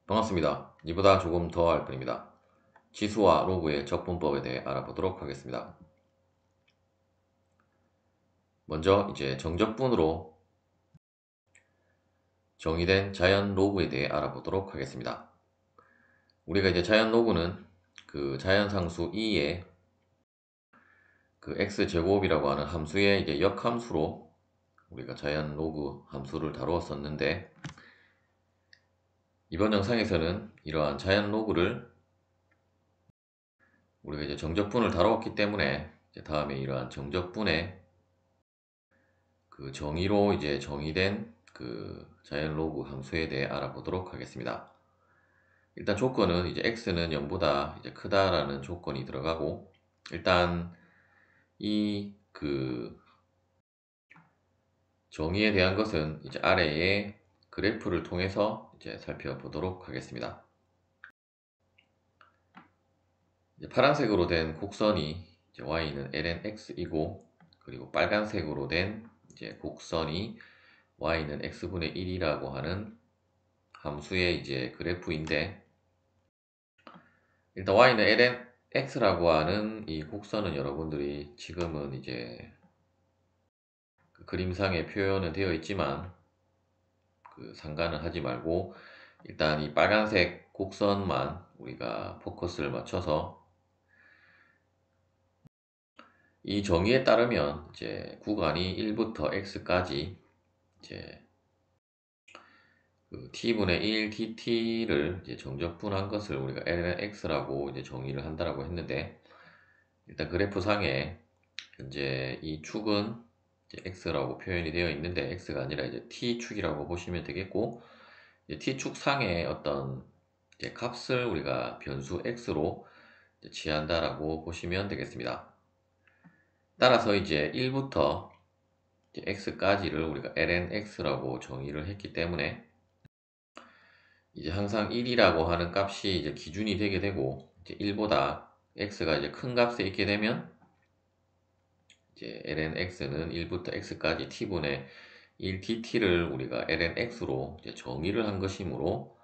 반갑습니다. 이보다 조금 더 할 뿐입니다. 지수와 로그의 적분법에 대해 알아보도록 하겠습니다. 먼저 이제 정적분으로 정의된 자연 로그에 대해 알아보도록 하겠습니다. 우리가 이제 자연 로그는 그 자연상수 2의 그 x제곱이라고 하는 함수의 이제 역함수로 우리가 자연 로그 함수를 다루었었는데, 이번 영상에서는 이러한 자연 로그를 우리가 이제 정적분을 다루었기 때문에 이제 다음에 이러한 정적분의 그 정의로 이제 정의된 그 자연 로그 함수에 대해 알아보도록 하겠습니다. 일단 조건은 이제 x는 0보다 이제 크다라는 조건이 들어가고, 일단 이 그 정의에 대한 것은 이제 아래의 그래프를 통해서 이제 살펴보도록 하겠습니다. 이제 파란색으로 된 곡선이 이제 y는 ln x이고, 그리고 빨간색으로 된 이제 곡선이 y는 x분의 1이라고 하는 함수의 이제 그래프인데, 일단 y는 ln x라고 하는 이 곡선은 여러분들이 지금은 이제 그 그림상에 표현은 되어 있지만 그 상관은 하지 말고, 일단 이 빨간색 곡선만 우리가 포커스를 맞춰서, 이 정의에 따르면 이제 구간이 1부터 x까지 이제 그 t분의 1 dt를 이제 정적분한 것을 우리가 ln x라고 이제 정의를 한다라고 했는데, 일단 그래프상에 현재 이 축은 이제 x라고 표현이 되어 있는데, x가 아니라 이제 t축이라고 보시면 되겠고, 이제 t축 상의 어떤 이제 값을 우리가 변수 x로 이제 취한다라고 보시면 되겠습니다. 따라서 이제 1부터 이제 x까지를 우리가 ln x라고 정의를 했기 때문에, 이제 항상 1이라고 하는 값이 이제 기준이 되게 되고, 이제 1보다 x가 이제 큰 값에 있게 되면 이제 ln x는 1부터 x까지 t분의 1 dt를 우리가 ln x로 이제 정의를 한 것이므로,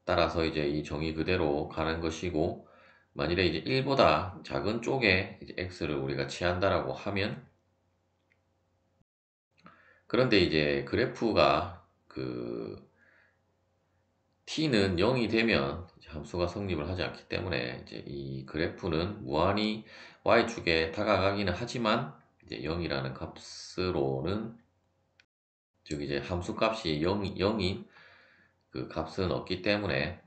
따라서 이제 이 정의 그대로 가는 것이고, 만일에 이제 1보다 작은 쪽에 이제 x를 우리가 취한다라고 하면, 그런데 이제 그래프가 그 t는 0이 되면 이제 함수가 성립을 하지 않기 때문에, 이제 이 그래프는 무한히 y축에 다가가기는 하지만 이제 0이라는 값으로는, 즉 이제 함수 값이 0인 그 값은 없기 때문에,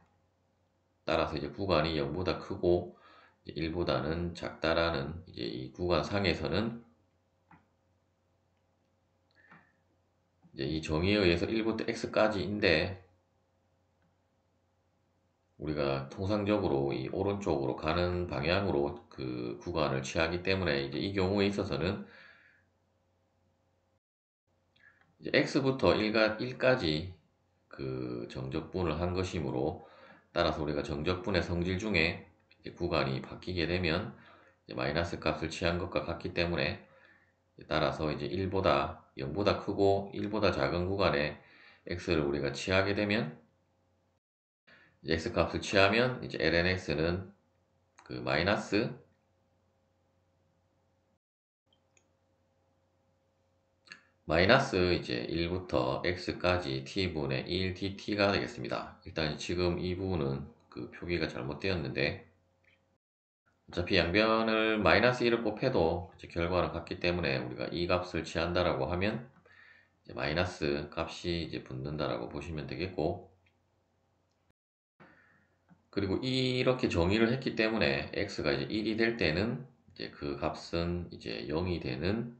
따라서 이제 구간이 0보다 크고 이제 1보다는 작다라는 이제 이 구간 상에서는 이제 이 정의에 의해서 1부터 x까지인데, 우리가 통상적으로 이 오른쪽으로 가는 방향으로 그 구간을 취하기 때문에, 이제 이 경우에 있어서는 이제 x부터 1까지 그 정적분을 한 것이므로, 따라서 우리가 정적분의 성질 중에 이제 구간이 바뀌게 되면 이제 마이너스 값을 취한 것과 같기 때문에, 따라서 이제 1보다 0보다 크고 1보다 작은 구간에 x를 우리가 취하게 되면, 이제 x 값을 취하면 이제 ln x는 그 마이너스 이제 1부터 x까지 t분의 1 dt가 되겠습니다. 일단 지금 이 부분은 그 표기가 잘못되었는데, 어차피 양변을 마이너스 1을 곱해도 이제 결과는 같기 때문에 우리가 이 값을 취한다라고 하면 이제 마이너스 값이 이제 붙는다라고 보시면 되겠고, 그리고 이렇게 정의를 했기 때문에 x가 이제 1이 될 때는 이제 그 값은 이제 0이 되는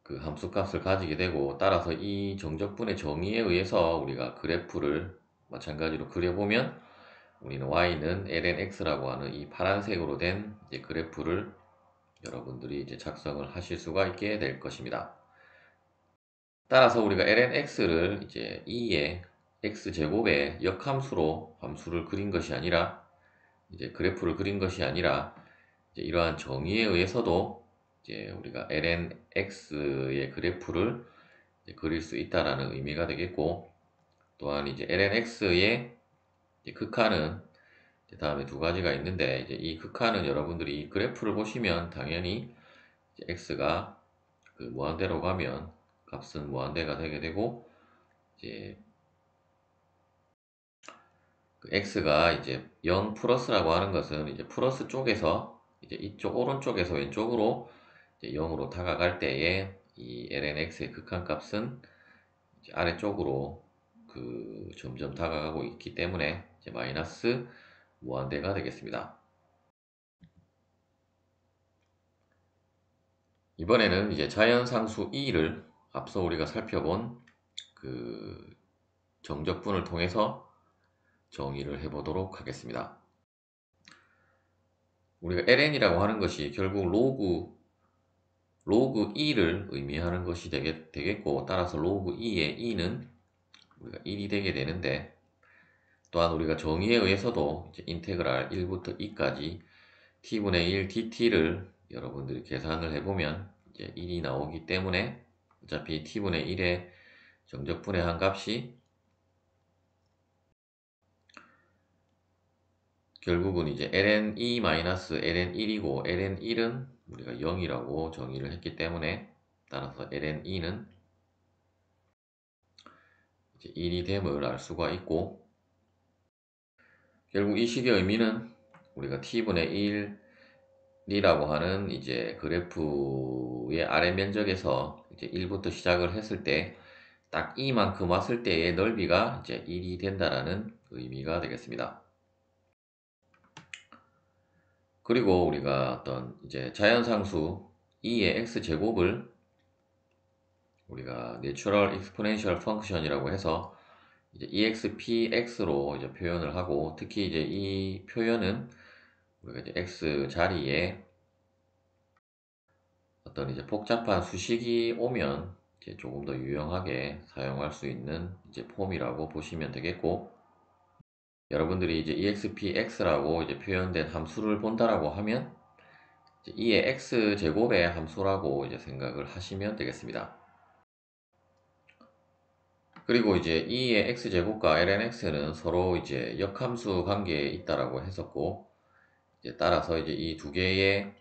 그 함수 값을 가지게 되고, 따라서 이 정적분의 정의에 의해서 우리가 그래프를 마찬가지로 그려보면, 우리는 y는 ln x라고 하는 이 파란색으로 된 이제 그래프를 여러분들이 이제 작성을 하실 수가 있게 될 것입니다. 따라서 우리가 ln x를 이제 2의 x제곱의 역함수로 함수를 그린 것이 아니라, 이제 그래프를 그린 것이 아니라, 이제 이러한 정의에 의해서도 이제 우리가 ln x의 그래프를 그릴 수 있다라는 의미가 되겠고, 또한 이제 lnx의 극한은 다음에 두 가지가 있는데, 이제 이 극한은 여러분들이 이 그래프를 보시면 당연히 이제 x가 그 무한대로 가면 값은 무한대가 되게 되고, 이제 그 x가 이제 0 플러스라고 하는 것은 이제 플러스 쪽에서 이제 이쪽 오른쪽에서 왼쪽으로 이제 0으로 다가갈 때에 이 lnx의 극한값은 이제 아래쪽으로 그 점점 다가가고 있기 때문에 이제 마이너스 무한대가 되겠습니다. 이번에는 이제 자연상수 E를 앞서 우리가 살펴본 그 정적분을 통해서 정의를 해보도록 하겠습니다. 우리가 ln이라고 하는 것이 결국 로그 E를 의미하는 것이 되겠고, 따라서 로그 E의 E는 우리가 1이 되게 되는데, 또한 우리가 정의에 의해서도 이제 인테그랄 1부터 2까지 t분의 1 dt를 여러분들이 계산을 해보면 이제 1이 나오기 때문에 어차피 t분의 1의 정적분의 한 값이 결국은 이제 ln2-ln1이고, ln1은 우리가 0이라고 정의를 했기 때문에 따라서 ln2는 이제 1이 됨을 알 수가 있고, 결국 이 식의 의미는 우리가 t분의 1이라고 하는 이제 그래프의 아래 면적에서 이제 1부터 시작을 했을 때 딱 이만큼 왔을 때의 넓이가 이제 1이 된다라는 의미가 되겠습니다. 그리고 우리가 어떤 이제 자연상수 2의 x제곱을 우리가 Natural Exponential Function이라고 해서 이제 expx로 이제 표현을 하고, 특히 이제 이 표현은 우리가 이제 x 자리에 어떤 이제 복잡한 수식이 오면 이제 조금 더 유용하게 사용할 수 있는 이제 폼이라고 보시면 되겠고, 여러분들이 이제 expx라고 이제 표현된 함수를 본다라고 하면 이제 2의 x제곱의 함수라고 이제 생각을 하시면 되겠습니다. 그리고 이제 2의 x제곱과 lnx는 서로 이제 역함수 관계에 있다라고 했었고, 이제 따라서 이제 이 두 개의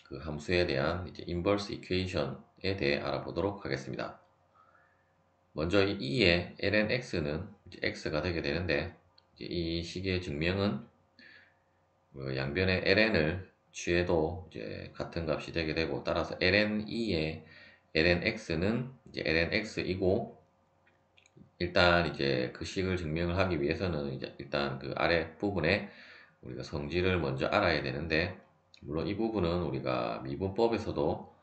그 함수에 대한 이제 인버스 이퀘이션에 대해 알아보도록 하겠습니다. 먼저 이 2의 lnx는 이제 x가 되게 되는데, 이제 이 식의 증명은 양변의 ln을 취해도 이제 같은 값이 되게 되고, 따라서 ln2의 lnx는 이제 lnx이고, 일단 이제 그 식을 증명을 하기 위해서는 이제 일단 그 아래 부분에 우리가 성질을 먼저 알아야 되는데, 물론 이 부분은 우리가 미분법에서도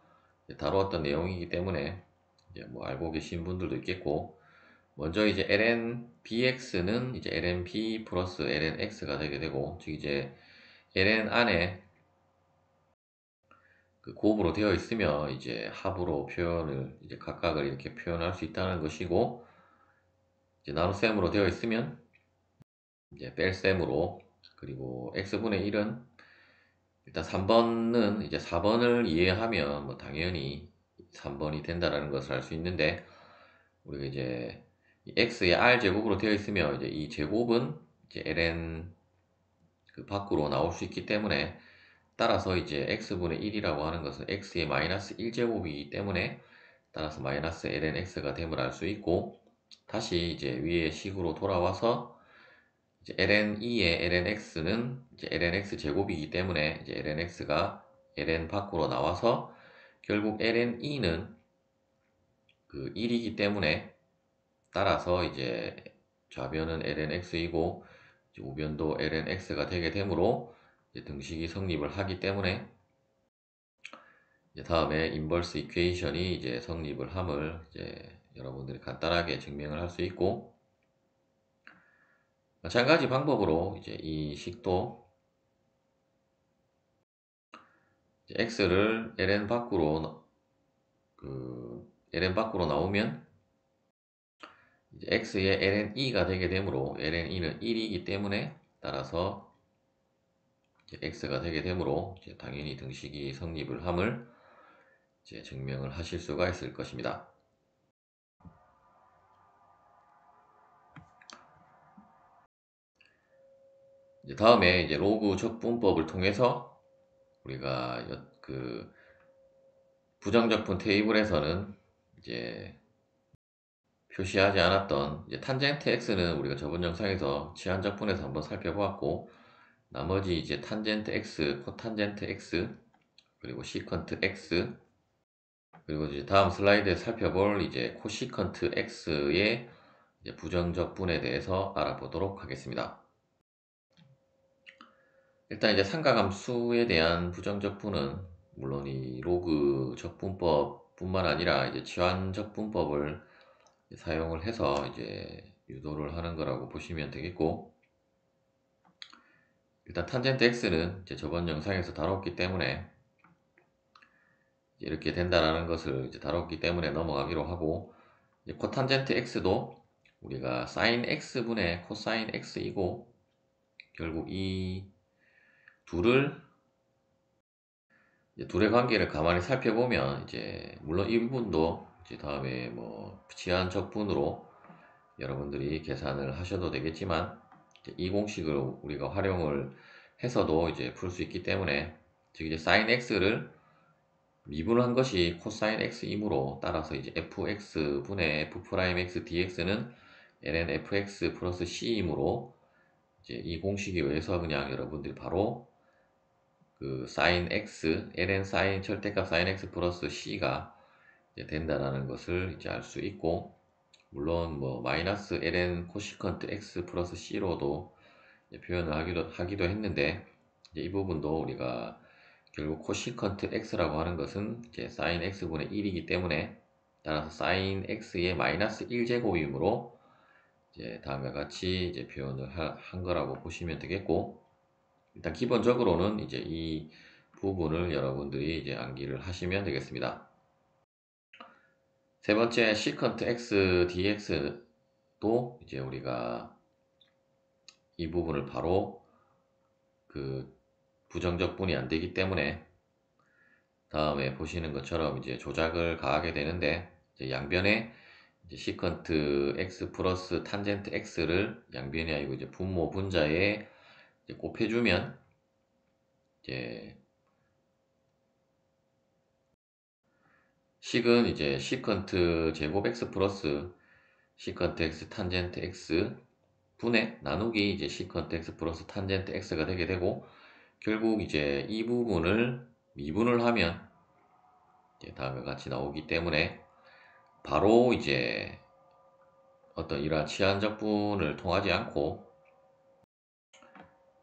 다루었던 내용이기 때문에 이제 뭐 알고 계신 분들도 있겠고, 먼저 이제 ln bx는 이제 ln b 플러스 ln x가 되게 되고, 즉 이제 ln 안에 그 곱으로 되어 있으면 이제 합으로 표현을 이제 각각을 이렇게 표현할 수 있다는 것이고, 이제 나눗셈으로 되어 있으면 이제 뺄셈으로, 그리고 x분의 1은 일단 3번은 이제 4번을 이해하면 뭐 당연히 3번이 된다라는 것을 알 수 있는데, 우리가 이제 x의 r제곱으로 되어 있으면 이제 이 제곱은 이제 ln 그 밖으로 나올 수 있기 때문에, 따라서 이제 x분의 1이라고 하는 것은 x의 마이너스 1제곱이기 때문에 따라서 마이너스 ln x가 됨을 알 수 있고, 다시 이제 위의 식으로 돌아와서 이제 ln2의 lnx는 이제 lnx 제곱이기 때문에 이제 lnx가 ln 밖으로 나와서 결국 ln2는 그 1이기 때문에, 따라서 이제 좌변은 lnx이고 우변도 lnx가 되게 되므로 이제 등식이 성립을 하기 때문에, 이제 다음에 인버스 이퀘이션이 이제 성립을 함을 이제 여러분들이 간단하게 증명을 할 수 있고, 마찬가지 방법으로 이제 이 식도 이제 x를 ln 밖으로 나오면 이제 x의 ln2가 되게 되므로, ln2는 1이기 때문에 따라서 이제 x가 되게 되므로 이제 당연히 등식이 성립을 함을 이제 증명을 하실 수가 있을 것입니다. 이제 다음에 이제 로그 적분법을 통해서 우리가 그 부정적분 테이블에서는 이제 표시하지 않았던 이제 탄젠트 X는 우리가 저번 영상에서 치환적분에서 한번 살펴보았고, 나머지 이제 탄젠트 X, 코탄젠트 X, 그리고 시컨트 X, 그리고 이제 다음 슬라이드에 살펴볼 이제 코시컨트 X의 이제 부정적분에 대해서 알아보도록 하겠습니다. 일단 이제 삼각함수에 대한 부정적분은 물론 이 로그 적분법뿐만 아니라 이제 치환적분법을 사용을 해서 이제 유도를 하는 거라고 보시면 되겠고, 일단 탄젠트 X는 이제 저번 영상에서 다뤘기 때문에 이렇게 된다라는 것을 이제 다뤘기 때문에 넘어가기로 하고, 이제 코탄젠트 X도 우리가 sin X분의 코사인 X이고, 결국 이 둘의 관계를 가만히 살펴보면 이제 물론 이 부분도 이제 다음에 뭐 치환적분으로 여러분들이 계산을 하셔도 되겠지만, 이제 이 공식을 우리가 활용을 해서도 이제 풀 수 있기 때문에, 즉 이제 sin x를 미분한 것이 코사인 x이므로, 따라서 이제 fx 분의 f'x dx는 ln fx 플러스 c이므로, 이제 이 공식에 의해서 그냥 여러분들이 바로 그 sin x, ln sin 절대값 sin x 플러스 c가 이제 된다라는 것을 이제 알 수 있고, 물론 뭐 마이너스 ln 코시컨트 x 플러스 c로도 표현을 하기도 했는데, 이제 이 부분도 우리가 결국 코시컨트 x라고 하는 것은 이제 sin x분의 1이기 때문에, 따라서 sin x의 마이너스 1제곱이므로 이제 다음과 같이 이제 표현을 한 거라고 보시면 되겠고, 일단 기본적으로는 이제 이 부분을 여러분들이 이제 암기를 하시면 되겠습니다. 세 번째 시컨트 x dx도 이제 우리가 이 부분을 바로 그 부정적분이 안 되기 때문에 다음에 보시는 것처럼 이제 조작을 가하게 되는데, 이제 양변에 이제 시컨트 x 플러스 탄젠트 x를 양변이 아니고 이제 분모 분자에 이제 곱해주면, 이제 식은 이제 시컨트 제곱 x 플러스 시컨트 x 탄젠트 x 분의 나누기 이제 시컨트 x 플러스 탄젠트 x가 되게 되고, 결국 이제 이 부분을 미분을 하면 이제 다음과 같이 나오기 때문에, 바로 이제 어떤 이러한 치환적분을 통하지 않고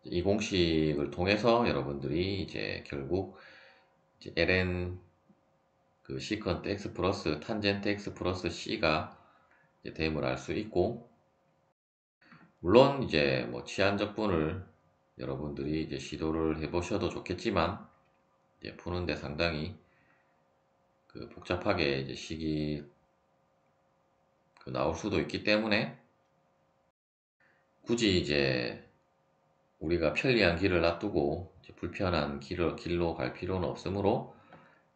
이 공식을 통해서 여러분들이 이제 결국 이제 ln 그 시컨트 x 플러스 탄젠트 x 플러스 c가 이제 됨을 알 수 있고, 물론 이제 뭐 치환적분을 여러분들이 이제 시도를 해보셔도 좋겠지만, 이제 푸는데 상당히 그 복잡하게 이제 식이 그 나올 수도 있기 때문에, 굳이 이제 우리가 편리한 길을 놔두고 이제 불편한 길로 갈 필요는 없으므로,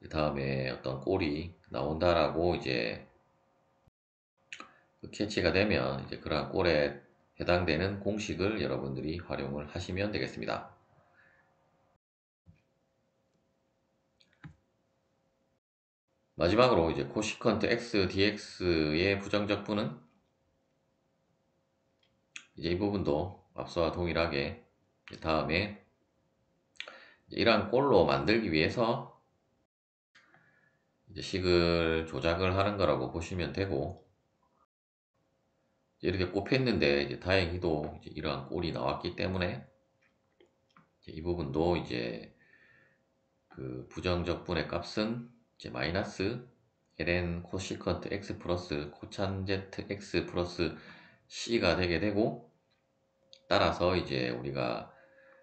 다음에 어떤 꼴이 나온다라고 이제 그 캐치가 되면 이제 그러한 꼴에 해당되는 공식을 여러분들이 활용을 하시면 되겠습니다. 마지막으로 이제 코시컨트 x dx의 부정적분은 이제 이 부분도 앞서와 동일하게 다음에 이러한 꼴로 만들기 위해서 이제 식을 조작을 하는 거라고 보시면 되고, 이렇게 곱했는데 이제 다행히도 이제 이러한 꼴이 나왔기 때문에 이제 이 부분도 이제 그 부정적분의 값은 이제 마이너스 ln 코시컨트 x 플러스 코탄젠트 x 플러스 c가 되게 되고, 따라서 이제 우리가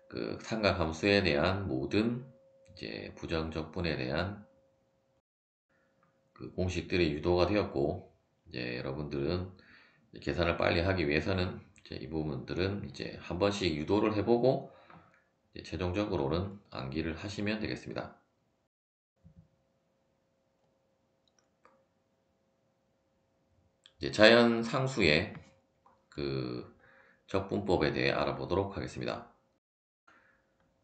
그 삼각함수에 대한 모든 이제 부정적분에 대한 그 공식들이 유도가 되었고, 이제 여러분들은 계산을 빨리 하기 위해서는 이제 이 부분들은 이제 한 번씩 유도를 해보고 이제 최종적으로는 암기를 하시면 되겠습니다. 이제 자연 상수의 그 적분법에 대해 알아보도록 하겠습니다.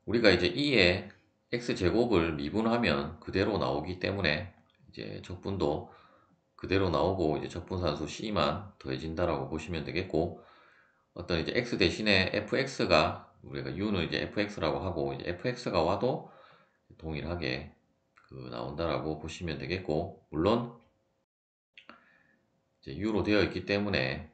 우리가 이제 2의 x제곱을 미분하면 그대로 나오기 때문에 이제 적분도 그대로 나오고 이제 적분산수 c만 더해진다라고 보시면 되겠고, 어떤 이제 x 대신에 fx가, 우리가 u는 이제 fx라고 하고 이제 fx가 와도 동일하게 나온다라고 보시면 되겠고, 물론 이제 u로 되어 있기 때문에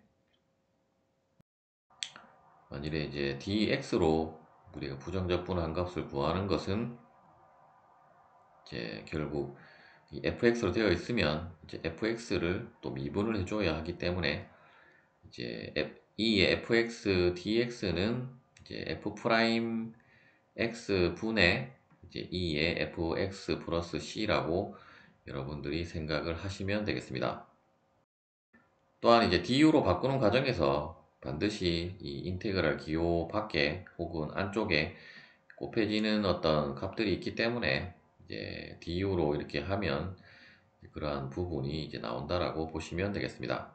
만일에 이제 dx로 우리가 부정적분한 값을 구하는 것은 이제 결국 이 fx로 되어 있으면 이제 fx를 또 미분을 해줘야 하기 때문에 이제 2의 fx dx는 이제 f 프라임 x 분의 이제 2의 fx 플러스 c라고 여러분들이 생각을 하시면 되겠습니다. 또한 이제 du로 바꾸는 과정에서 반드시 이 인테그랄 기호 밖에 혹은 안쪽에 곱해지는 어떤 값들이 있기 때문에 이제 du로 이렇게 하면 그러한 부분이 이제 나온다라고 보시면 되겠습니다.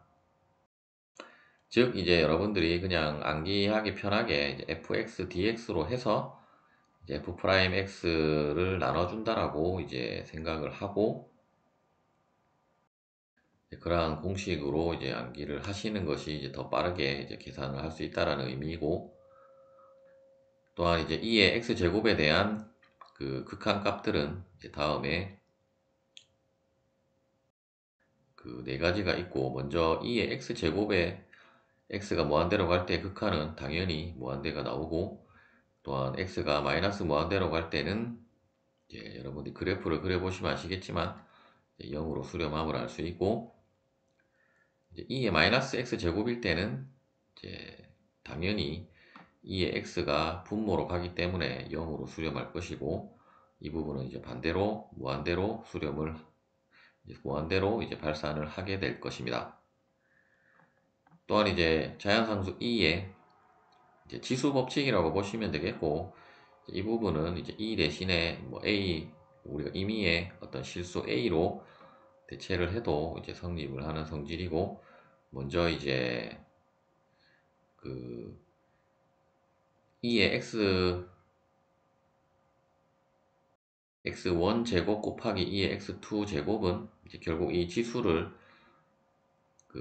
즉 이제 여러분들이 그냥 암기하기 편하게 이제 fx dx로 해서 이제 f 프라임 x를 나눠준다라고 이제 생각을 하고 그러한 공식으로 이제 암기를 하시는 것이 이제 더 빠르게 이제 계산을 할 수 있다라는 의미이고, 또한 이제 2의 x제곱에 대한 극한 값들은 이제 다음에 네 가지가 있고, 먼저 2의 x제곱에 x가 무한대로 갈 때 극한은 당연히 무한대가 나오고, 또한 x가 마이너스 무한대로 갈 때는 이제 여러분들이 그래프를 그려보시면 아시겠지만 0으로 수렴함을 알 수 있고, 이제 2의 마이너스 x제곱일 때는 이제 당연히 2의 x가 분모로 가기 때문에 0으로 수렴할 것이고, 이 부분은 이제 반대로 무한대로 이제 발산을 하게 될 것입니다. 또한 이제 자연상수 2의 이제 지수 법칙이라고 보시면 되겠고, 이 부분은 이제 E 대신에 뭐 A, 우리가 임의의 어떤 실수 A로 대체를 해도 이제 성립을 하는 성질이고, 먼저 이제 그 E의 x1 제곱 곱하기 2의 x2 제곱은 이제 결국 이 지수를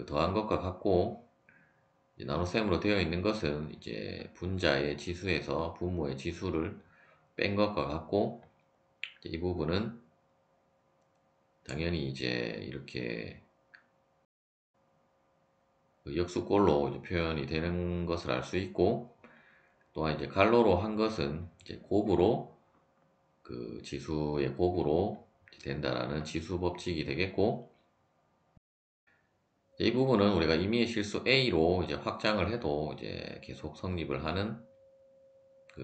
더한 것과 같고, 나눗셈으로 되어 있는 것은 이제 분자의 지수에서 분모의 지수를 뺀 것과 같고, 이 부분은 당연히 이제 이렇게 역수꼴로 이제 표현이 되는 것을 알 수 있고, 또한 이제 갈로로 한 것은 이제 곱으로 지수의 곱으로 된다라는 지수 법칙이 되겠고, 이 부분은 우리가 임의의 실수 A로 이제 확장을 해도 이제 계속 성립을 하는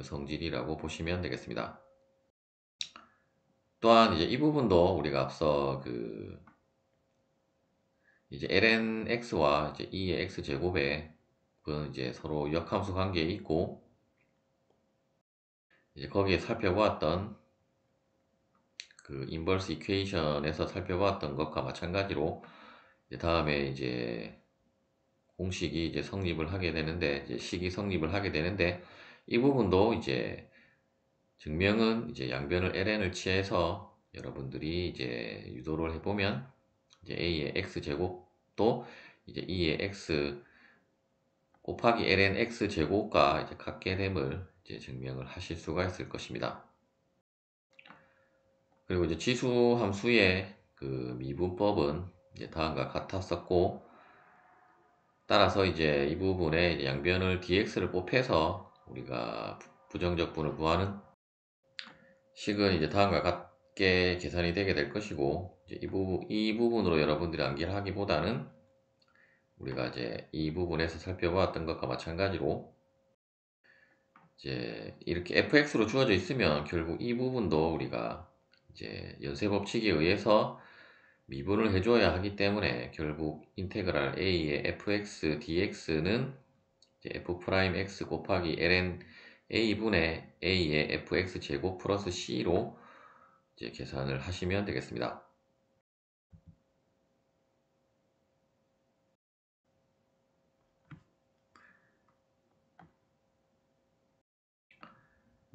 성질이라고 보시면 되겠습니다. 또한 이제 이 부분도 우리가 앞서 이제 lnx와 이제 2의 x제곱에 이제 서로 역함수 관계에 있고, 이제 거기에 살펴보았던 인버스 이퀘이션에서 살펴보았던 것과 마찬가지로 이제 다음에 이제 공식이 이제 성립을 하게 되는데, 이제 식이 성립을 하게 되는데, 이 부분도 이제 증명은 이제 양변을 ln을 취해서 여러분들이 이제 유도를 해보면 이제 a의 x 제곱도 이제 2의 x 곱하기 ln x 제곱과 이제 같게 됨을 이제 증명을 하실 수가 있을 것입니다. 그리고 이제 지수 함수의 미분법은 이제 다음과 같았었고, 따라서 이제 이 부분에 이제 양변을 dx를 곱해서 우리가 부정적분을 구하는 식은 이제 다음과 같게 계산이 되게 될 것이고, 이제 이 부분으로 여러분들이 암기를 하기보다는 우리가 이제 이 부분에서 살펴보았던 것과 마찬가지로 이제 이렇게 fx로 주어져 있으면 결국 이 부분도 우리가 이제 연쇄 법칙에 의해서 미분을 해줘야 하기 때문에 결국 인테그랄 a의 fx dx는 이제 f 프라임 x 곱하기 ln a분의 a의 fx 제곱 플러스 c로 이제 계산을 하시면 되겠습니다.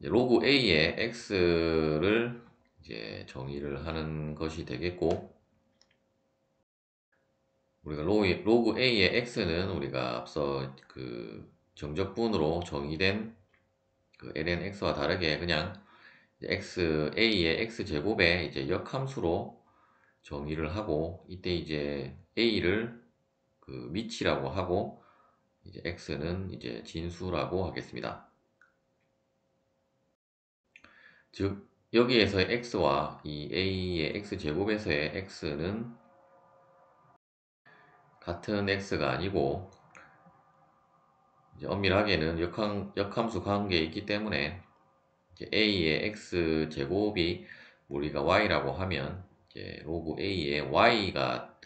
로그 A의 x를 이제 정의를 하는 것이 되겠고, 우리가 로그 A의 x는 우리가 앞서 그 정적분으로 정의된 그 ln x와 다르게 그냥 x A의 x제곱에 이제 역함수로 정의를 하고, 이때 이제 A를 그 미치라고 하고, 이제 x는 이제 진수라고 하겠습니다. 즉 여기에서의 x와 이 a의 x제곱에서의 x는 같은 x가 아니고, 이제 엄밀하게는 역함수 관계에 있기 때문에 이제 a의 x제곱이 우리가 y라고 하면 이제 로그 a의 y가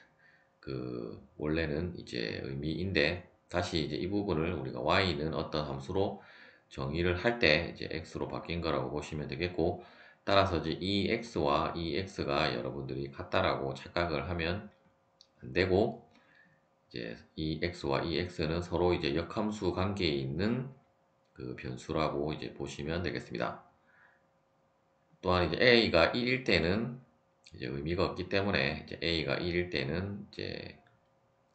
그 원래는 이제 의미인데, 다시 이제 이 부분을 우리가 y는 어떤 함수로 정의를 할 때 이제 x로 바뀐 거라고 보시면 되겠고, 따라서 이제 이 x와 이 x가 여러분들이 같다라고 착각을 하면 안 되고, 이제 이 x와 이 x는 서로 이제 역함수 관계에 있는 그 변수라고 이제 보시면 되겠습니다. 또한 이제 a가 1일 때는 이제 의미가 없기 때문에 이제 a가 1일 때는 이제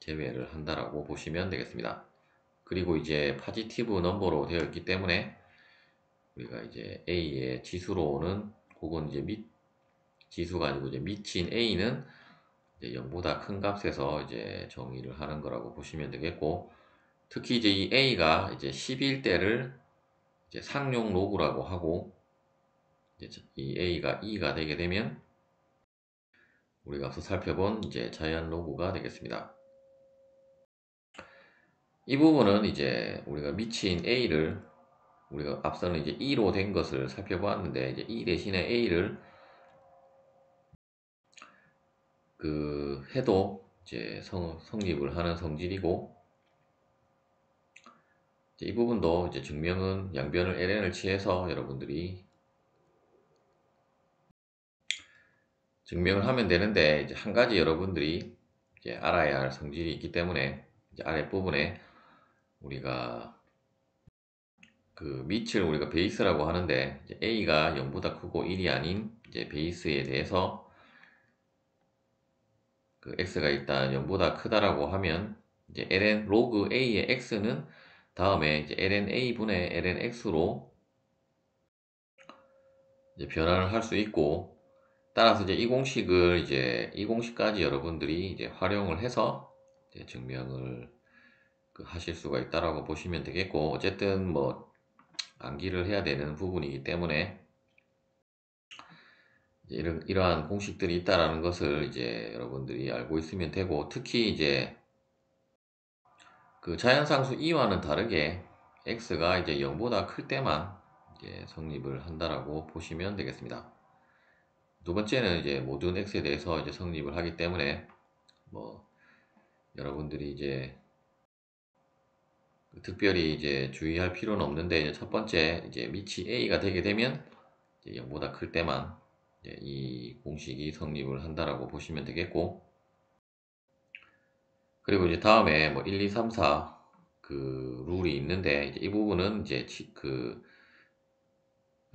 제외를 한다라고 보시면 되겠습니다. 그리고 이제 파지티브 넘버로 되어 있기 때문에 우리가 이제 a의 지수로는, 혹은 이제 지수가 아니고 이제 미친 a는 이제 0보다 큰 값에서 이제 정의를 하는 거라고 보시면 되겠고, 특히 이제 이 a가 이제 10일 때를 이제 상용 로그라고 하고, 이제 이 a가 2가 되게 되면 우리가 앞서 살펴본 이제 자이언트 로그가 되겠습니다. 이 부분은 이제 우리가 미친 a를, 우리가 앞서는 이제 2로 된 것을 살펴보았는데, 이제 2 대신에 a를 그 해도 이제 성립을 하는 성질이고, 이제 이 부분도 이제 증명은 양변을 ln을 취해서 여러분들이 증명을 하면 되는데, 이제 한 가지 여러분들이 이제 알아야 할 성질이 있기 때문에, 이제 아랫부분에 우리가 그 밑을 우리가 베이스라고 하는데, 이제 a가 0보다 크고 1이 아닌 이제 베이스에 대해서 그 x가 일단 0보다 크다라고 하면, 이제 ln 로그 a의 x는 다음에 이제 ln a 분의 ln x로 이제 변환을 할 수 있고, 따라서 이제 이 공식을 이제 이 공식까지 여러분들이 이제 활용을 해서 이제 증명을 그 하실 수가 있다라고 보시면 되겠고, 어쨌든 뭐 암기를 해야 되는 부분이기 때문에 이제 이러한 공식들이 있다라는 것을 이제 여러분들이 알고 있으면 되고, 특히 이제 그 자연상수 2와는 다르게 x가 이제 0보다 클 때만 이제 성립을 한다라고 보시면 되겠습니다. 두 번째는 이제 모든 x에 대해서 이제 성립을 하기 때문에 뭐 여러분들이 이제 특별히 이제 주의할 필요는 없는데, 이제 첫 번째 이제 밑이 a가 되게 되면 이제 0보다 클 때만 이제 이 공식이 성립을 한다라고 보시면 되겠고, 그리고 이제 다음에 뭐 1, 2, 3, 4 그 룰이 있는데, 이제 이 부분은 이제 그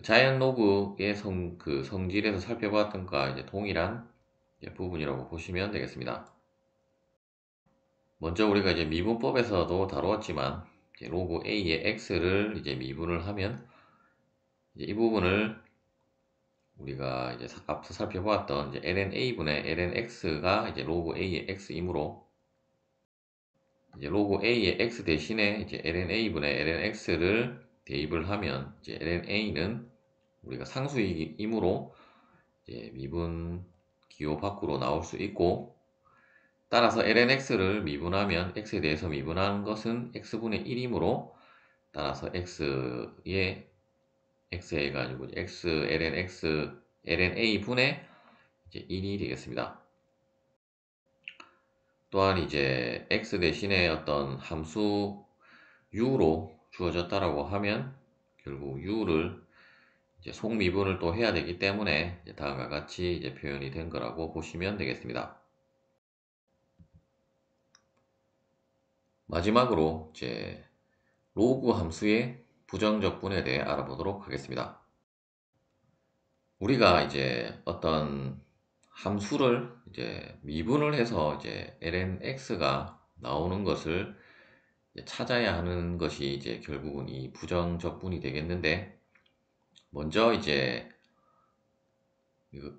자이언트 로그의 그 성질에서 살펴봤던 것과 이제 동일한 이제 부분이라고 보시면 되겠습니다. 먼저 우리가 이제 미분법에서도 다루었지만, 이제 로그 a의 x를 이제 미분을 하면 이제 이 부분을 우리가 이제 앞서 살펴보았던 이제 ln a분의 ln x가 이제 로그 a의 x이므로, 이제 로그 a의 x 대신에 이제 ln a분의 ln x를 대입을 하면 이제 ln a는 우리가 상수이므로 이제 미분 기호 밖으로 나올 수 있고, 따라서 ln x를 미분하면 x에 대해서 미분하는 것은 x분의 1이므로, 따라서 xa가 아니고 x ln x ln a 분의 이제 1이 되겠습니다. 또한 이제 x 대신에 어떤 함수 u로 주어졌다라고 하면 결국 u를 이제 속미분을 또 해야 되기 때문에 이제 다음과 같이 이제 표현이 된 거라고 보시면 되겠습니다. 마지막으로 이제 로그 함수의 부정적분에 대해 알아보도록 하겠습니다. 우리가 이제 어떤 함수를 이제 미분을 해서 이제 lnx가 나오는 것을 이제 찾아야 하는 것이 이제 결국은 이 부정적분이 되겠는데, 먼저 이제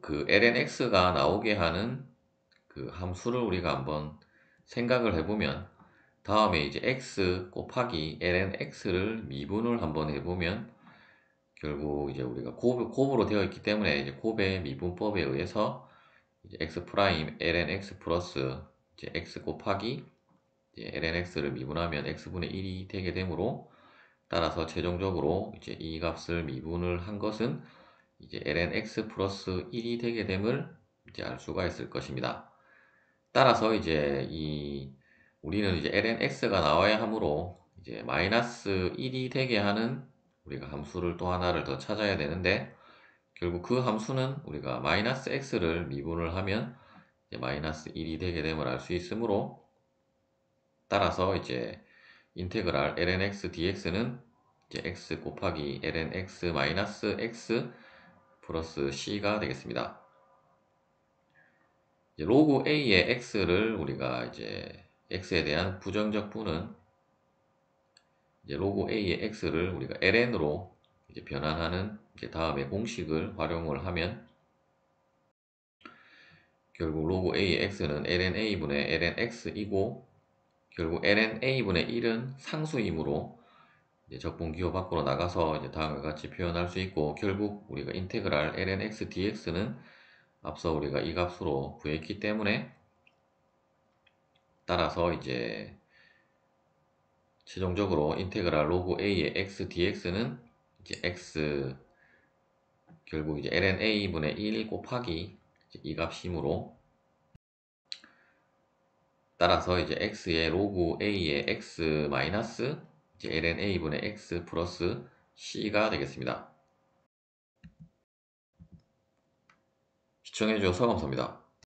그 lnx가 나오게 하는 그 함수를 우리가 한번 생각을 해보면, 다음에 이제 x 곱하기 lnx를 미분을 한번 해보면, 결국 이제 우리가 곱으로 되어 있기 때문에 이제 곱의 미분법에 의해서 이제 x 프라임 lnx 플러스 이제 x 곱하기 이제 lnx를 미분하면 x분의 1이 되게 되므로, 따라서 최종적으로 이제 이 값을 미분을 한 것은 이제 lnx 플러스 1이 되게 됨을 이제 알 수가 있을 것입니다. 따라서 이제 우리는 이제 lnx가 나와야 하므로 이제 마이너스 1이 되게 하는 우리가 함수를 또 하나를 더 찾아야 되는데, 결국 그 함수는 우리가 마이너스 x를 미분을 하면 이제 마이너스 1이 되게 됨을 알 수 있으므로, 따라서 이제 인테그랄 lnx dx는 이제 x 곱하기 lnx 마이너스 x 플러스 c가 되겠습니다. 이제 로그 a의 x를 우리가 이제 x에 대한 부정적 분은 이제 로그 a의 x를 우리가 ln으로 이제 변환하는 이제 다음에 공식을 활용을 하면, 결국 로그 a의 x는 lna분의 lnx이고, 결국 lna분의 1은 상수이므로 이제 적분 기호 밖으로 나가서 이제 다음과 같이 표현할 수 있고, 결국 우리가 인테그랄 lnx dx는 앞서 우리가 이 값으로 구했기 때문에, 따라서 이제 최종적으로 인테그랄 로그 a의 x dx는 이제 x 결국 이제 lna분의 1 곱하기 이제 이 값이므로, 따라서 이제 x의 로그 a의 x 마이너스 이제 lna분의 x 플러스 c가 되겠습니다. 시청해주셔서 감사합니다.